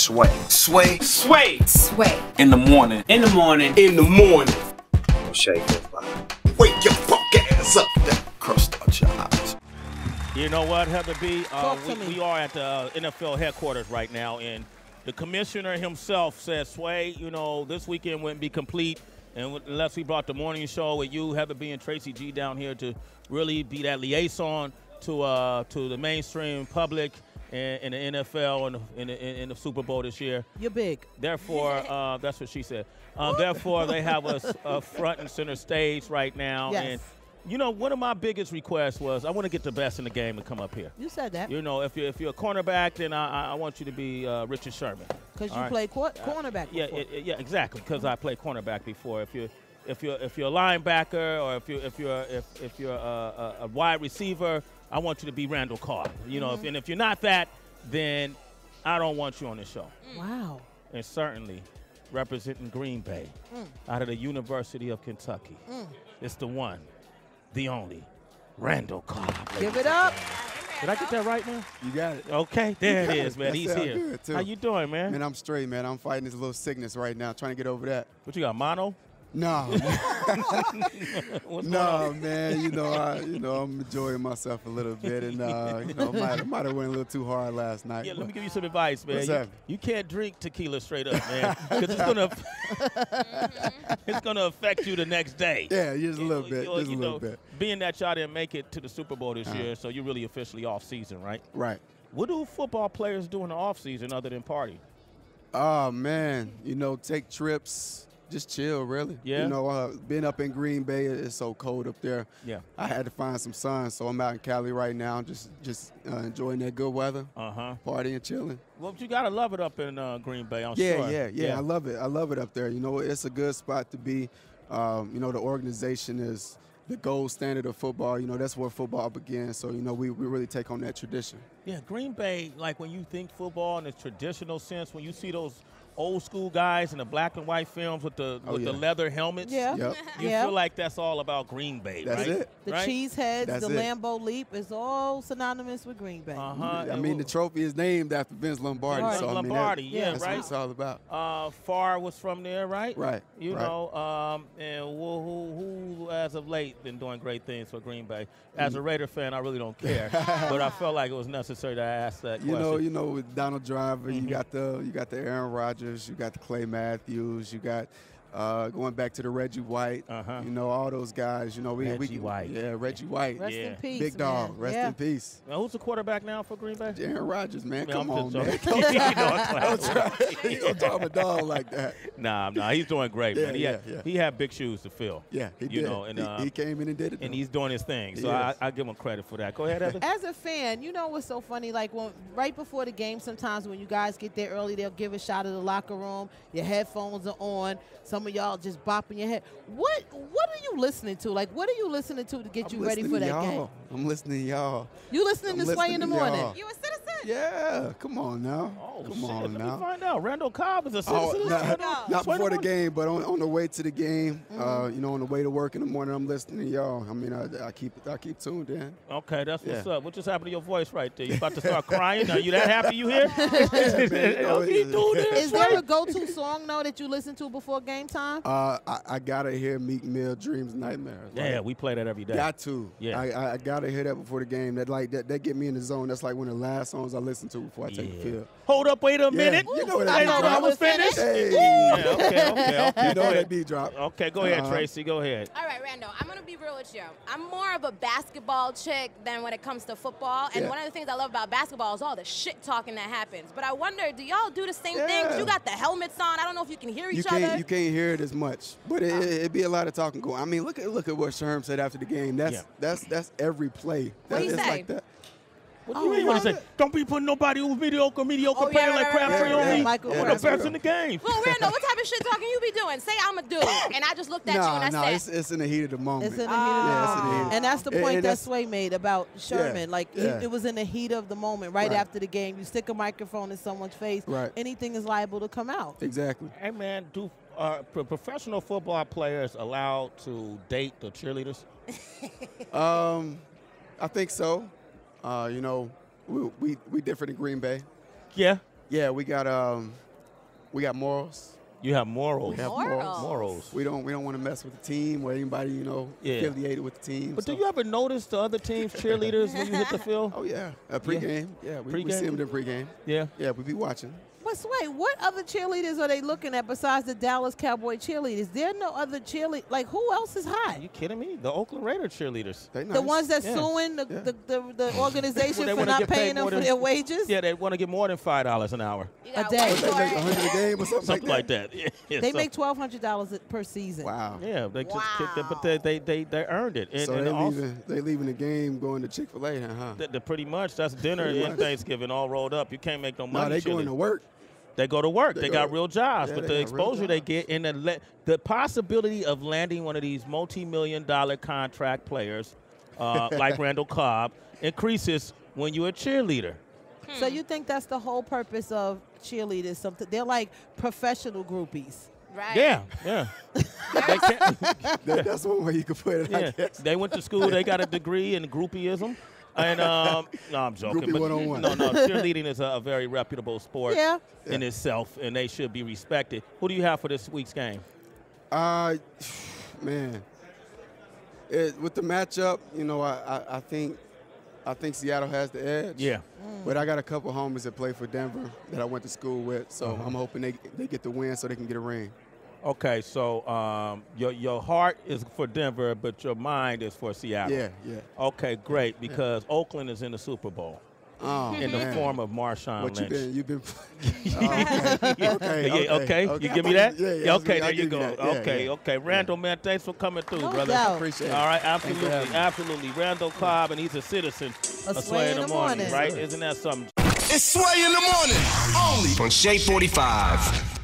Sway. Sway. Sway. Sway. In the morning. In the morning. In the morning. Shake your body. Wake your punk ass up. Crust out your eyes. You know what, Heather B? We we are at the NFL headquarters right now, and the commissioner himself said, Sway, you know, this weekend wouldn't be complete unless we brought the morning show with you, Heather B, and Tracy G down here to really be that liaison to the mainstream public in the NFL and in the Super Bowl this year. You're big. Therefore, that's what she said. Therefore, they have us front and center stage right now. Yes. And you know, one of my biggest requests was I want to get the best in the game and come up here. You said that. You know, if you're a cornerback, then I want you to be Richard Sherman. Because you played cornerback before. Yeah, exactly. Because I played cornerback before. If you're a linebacker or if you're a wide receiver, I want you to be Randall Cobb. You know, if you're not that, then I don't want you on the show. Wow. And certainly representing Green Bay out of the University of Kentucky. It's the one, the only, Randall Cobb. Give it up. Did I get that right, man? You got it. Okay, there it is, man. That He's sound here. good, too. How you doing, man? Man, I'm straight, man. I'm fighting this little sickness right now, trying to get over that. What you got, mono? No, What's going no, on? man. I'm enjoying myself a little bit, and might have went a little too hard last night. Yeah, let me give you some advice, man. What's happening? You can't drink tequila straight up, man, because it's gonna affect you the next day. Yeah, just a little bit, just a You little know, bit. Being that y'all didn't make it to the Super Bowl this year, so you're really officially off season, right? Right. What do football players do in the off season other than party? Oh man, take trips. Just chill, really. Yeah. Being up in Green Bay, it's so cold up there. Yeah. I had to find some sun, so I'm out in Cali right now, just enjoying that good weather, partying, chilling. Well, you gotta love it up in Green Bay, I'm sure. Yeah. I love it. I love it up there. It's a good spot to be. The organization is the gold standard of football. That's where football begins. So, we really take on that tradition. Yeah, Green Bay, like when you think football in the traditional sense, when you see those old school guys in the black and white films with the leather helmets. Yeah. Yep. You feel like that's all about Green Bay, That's right? it. The right? cheese heads, That's the it. Lambeau Leap is all synonymous with Green Bay. I mean, the trophy is named after Vince Lombardi. Right. So, Lombardi, that's right? what it's all about. Farr was from there, right? Right. And who as of late been doing great things for Green Bay? As a Raider fan, I really don't care, but I felt like it was necessary to ask that question. With Donald Driver, you got the Aaron Rodgers, you got the Clay Matthews, you got going back to the Reggie White, all those guys. Reggie White. Yeah, Reggie White. Rest in peace, Big dog. man. Rest in peace. Now, who's the quarterback now for Green Bay? Aaron Rodgers, man. Come on, I'm man. just joking. You don't talk a dog like that. Nah, he's doing great, man. He had big shoes to fill. Yeah, he did. And he came in and did it. And he's doing his thing. So Yes. I give him credit for that. Go ahead, Heather. As a fan, what's so funny? Like right before the game, sometimes when you guys get there early, they'll give a shot of the locker room. Your headphones are on. Some of y'all just bopping your head. What are you listening to? Like, what are you listening to get you ready for that game? I'm listening to y'all. You listening to Sway in the morning? You a citizen? Yeah. Come on now. Come on Let now. me find out. Randall Cobb is a citizen. Not before the game, but on the way to the game, on the way to work in the morning, I'm listening to y'all. I mean, I keep tuned in. Okay, that's what's up. What just happened to your voice right there? You about to start crying? Are you that happy you here? Is there a go-to song, though, that you listen to before game time? I gotta hear Meek Mill, Dreams, Nightmares. Yeah, we play that every day. Got to. Yeah. I gotta hear that before the game. That get me in the zone. That's like one of the last songs I listen to before I take the field. Hold up, wait a minute. You know I that was finished. Hey. Yeah, okay. You know that beat drop. Okay, go ahead, Tracy. Go ahead. All right, Randall, I'm going to be real with you. I'm more of a basketball chick than when it comes to football. And one of the things I love about basketball is all the shit talking that happens. But I wonder, do y'all do the same thing? 'Cause you got the helmets on. I don't know if you can hear each other. You can't hear it as much. But it'd be a lot of talking going. I mean, look at what Sherm said after the game. That's every play. What do you say? Like that. What do you mean? What he say? Don't be putting nobody who's mediocre playing like crap for on me. I'm the best in the game. Well, Randall, what type of shit talking you be doing? Say I'm a dude, and I just looked at you and I said. It's in the heat of the moment. It's in the heat of the moment. And that's the point that Sway made about Sherman. It was in the heat of the moment, right after the game. You stick a microphone in someone's face, anything is liable to come out. Exactly. Hey, man, are professional football players allowed to date the cheerleaders? I think so. We different in Green Bay. Yeah. Yeah, we got morals. You have morals. We have morals. We don't want to mess with the team or anybody, affiliated with the team. But do you ever notice the other team's cheerleaders when you hit the field? Oh, yeah. Pregame. Yeah, we see them in pregame. Yeah. Yeah, we be watching. But Sway, what other cheerleaders are they looking at besides the Dallas Cowboy cheerleaders? There are no other cheerleaders. Like, who else is hot? Are you kidding me? The Oakland Raider cheerleaders. They nice. The ones that suing the organization for not paying them for their wages? Yeah, they want to get more than $5 an hour. A day. They make $100 a game or something like that. Yeah, they make $1,200 per season. Wow. Yeah, they just kicked it, but they earned it. So they leaving the game going to Chick-fil-A, huh? Pretty much. That's dinner and Thanksgiving all rolled up. You can't make no money. No, they going to work. They go to work. They got real jobs, but the exposure they get and the possibility of landing one of these multi-million-dollar contract players like Randall Cobb increases when you're a cheerleader. So you think that's the whole purpose of cheerleaders? They're like professional groupies. Right. Yeah. That's one way you could put it, I guess. They went to school. They got a degree in groupieism. And no, I'm joking. But no, cheerleading is a very reputable sport in itself, and they should be respected. Who do you have for this week's game? Man, with the matchup, I think Seattle has the edge. Yeah. But I got a couple homies that play for Denver that I went to school with, so I'm hoping they get the win so they can get a ring. Okay, so your heart is for Denver, but your mind is for Seattle. Yeah. Okay, great, because Oakland is in the Super Bowl. In the form of Marshawn Lynch. You've been. Okay. You give me that? Yeah. Okay, there you go. Yeah, Okay. Randall, man, thanks for coming through, brother. Appreciate it. All right, absolutely. Randall Cobb, and he's a citizen of Sway in the morning, right? Isn't that something? It's Sway in the morning, only on Shea 45.